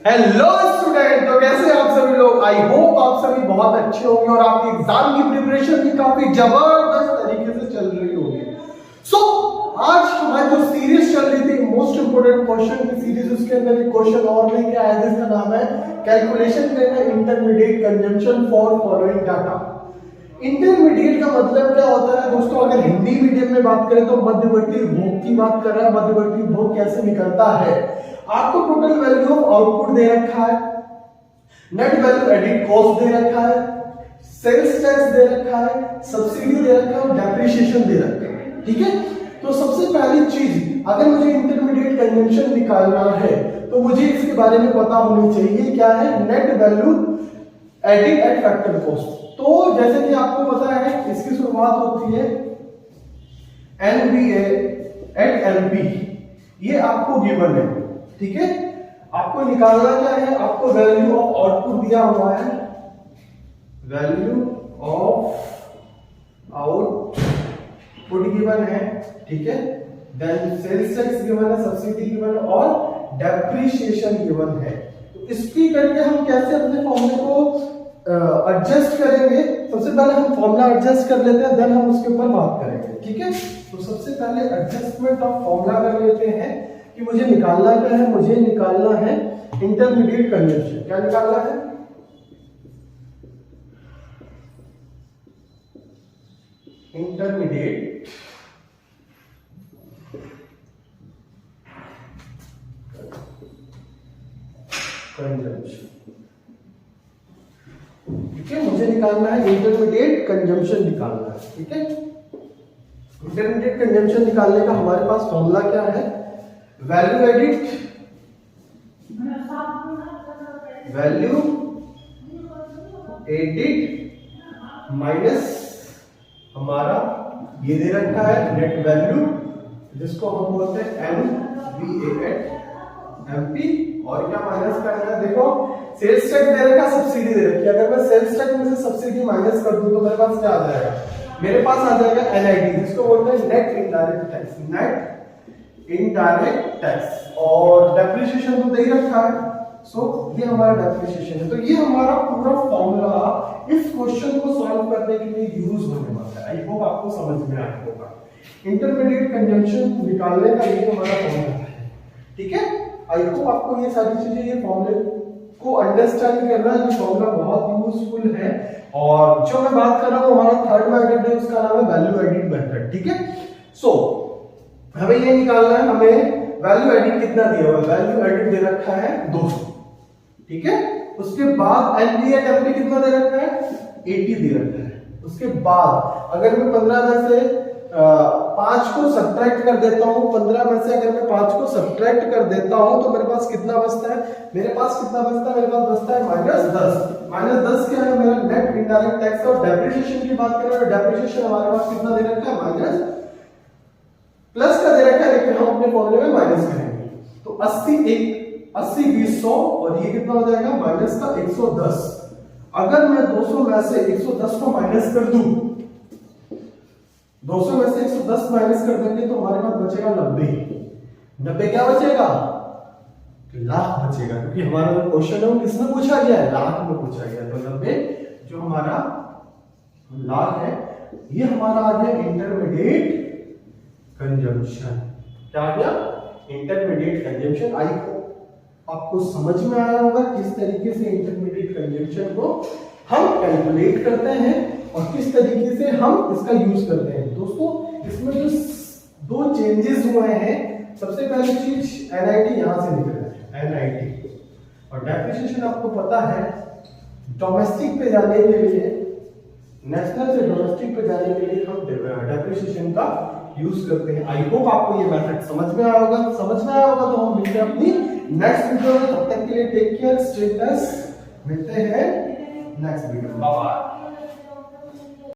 Hello student, तो कैसे आप सभी लोग। आई होप आप सभी बहुत अच्छे होंगे और आपकी एग्जाम की प्रिपरेशन भी काफी जबरदस्त तरीके से चल रही होगी। सो आज हमारी जो सीरीज चल रही थी मोस्ट इंपोर्टेंट क्वेश्चन की सीरीज, उसके अंदर एक क्वेश्चन और लेके आया जिसका नाम है कैलकुलेशन करना intermediate consumption for following data. Intermediate का मतलब क्या होता है दोस्तों, अगर हिंदी मीडियम में बात करें तो मध्यवर्ती भोग की बात कर रहा है। मध्यवर्ती भोग कैसे निकलता है, आपको टोटल वैल्यू ऑफ आउटपुट दे रखा है, नेट वैल्यू एडिट कॉस्ट दे रखा है, सेल्स टैक्स दे रखा है, सब्सिडी दे रखा है और डेप्रिसिएशन दे रखा है। ठीक है, तो सबसे पहली चीज, अगर मुझे इंटरमीडिएट कंजम्पशन निकालना है तो मुझे इसके बारे में पता होनी चाहिए क्या है, net value edit eight factor cost. तो जैसे कि आपको पता है इसकी शुरुआत होती है एनबीए एट एलपी, ये आपको गिवन है। ठीक है, आपको निकालना क्या है, आपको वैल्यू ऑफ आउटपुट दिया हुआ है, वैल्यू ऑफ आउटपुट गिवन है। ठीक है, देन सेल्स टैक्स गिवन है, सब्सिडी गिवन है और डेप्रिसिएशन गिवन है। तो इसकी करके हम कैसे अपने फॉर्मूले को एडजस्ट करेंगे, सबसे पहले हम फॉर्मूला एडजस्ट कर लेते हैं, देन हम उसके ऊपर बात करेंगे। ठीक है, तो सबसे पहले एडजस्टमेंट ऑफ फॉर्मूला कर लेते हैं कि मुझे निकालना क्या है, मुझे निकालना है इंटरमीडिएट कंजम्पशन। क्या निकालना है, इंटरमीडिएट कंजम्पशन। ठीक है, मुझे निकालना है इंटरमीडिएट कंजम्पशन निकालना है। ठीक है, इंटरमीडिएट कंजम्पशन निकालने का हमारे पास फॉर्मूला क्या है, वैल्यू एडिट माइनस हमारा ये दे रखा है नेट वैल्यू, जिसको हम बोलते हैं एनवीए एट एमपी, और क्या माइनस करना है, देखो सेल्स टैक्स दे रखा, सब्सिडी दे रखी है। अगर मैं सेल्स टैक्स में से सब्सिडी माइनस कर दूं तो मेरे पास क्या आ जाएगा, मेरे पास आ जाएगा एनआईटी, जिसको बोलते हैं net indirect tax, net indirect tax. और डेप्रिसिएशन तो दे ही रखा है, सो ये हमारा डेप्रिसिएशन है। तो ये हमारा पूरा फॉर्मूला इस क्वेश्चन को सॉल्व करने के लिए यूज होने वाला है। आई होप आपको समझ में आया होगा। इंटरमीडिएट कंजम्पशन निकालने का ये हमारा फॉर्मूला है। ठीक है, आई होप आपको ये सारी चीजें, ये फॉर्मूले को अंडरस्टैंड करना है। ये फॉर्मूला बहुत यूजफुल है और जो मैं बात कर रहा हूँ हमारा थर्ड मेथड है, उसका नाम है वैल्यू एडिट मेथड। ठीक है, सो हमें ये निकालना है, हमें वैल्यू एडिट कितना दिया हुआ है, वैल्यू एडिट दे रखा है 200। ठीक है, उसके बाद एनबीए एमपी कितना दे रखा है, 80 दे रखा है। उसके बाद अगर मैं 15 में से 5 को सब्ट्रैक्ट कर देता हूं, 15 में से अगर मैं 5 को सब्ट्रैक्ट कर देता हूं तो मेरे पास कितना बचता है, मेरे पास कितना बचता है, मेरे पास बचता है -10। -10 क्या है, मेरा नेट इनडायरेक्ट टैक्स। और डेप्रिसिएशन की बात करें तो डेप्रिसिएशन हमारे पास कितना दे रखा है, माइनस प्लस का दे रखा है, लेकिन हम अपने फॉर्मूले में माइनस करेंगे। तो 80 20 100 और ये कितना हो जाएगा, माइनस का 110। अगर मैं 200 में से 110 को माइनस कर दूं, 200 में से 110 माइनस कर देंगे तो हमारे पास बचेगा 90। क्या बचेगा, लाख बचेगा, क्योंकि हमारा जो क्वेश्चन है वो किसमें पूछा गया है, लाख में पूछा गया। तो 90 जो हमारा लाख है, ये हमारा आ गया इंटरमीडिएट कंजम्पशन। क्या आ गया, इंटरमीडिएट कंजम्पशन। आई होप आपको समझ में आया होगा किस तरीके से इंटरमीडिएट कंजम्पशन को हम कैलकुलेट करते हैं और किस तरीके से हम इसका यूज करते हैं। दोस्तों इसमें जो 2 चेंजेस हुए हैं, सबसे पहली चीज एनआईटी यहां से निकल रहा है, एनआईटी। और डेप्रिसिएशन आपको पता है डोमेस्टिक पे जाने के लिए, नेशनल से डोमेस्टिक पे जाने के लिए हम डेप्रिसिएशन का यूज करते हैं। आई होप आपको ये मेथड समझ में आया होगा। समझ में आया होगा तो हम मिलते हैं अपनी नेक्स्ट वीडियो में। तब तक के लिए टेक केयर, स्टे ब्लेस्ड, मिलते हैं नेक्स्ट वीडियो में। Bye bye.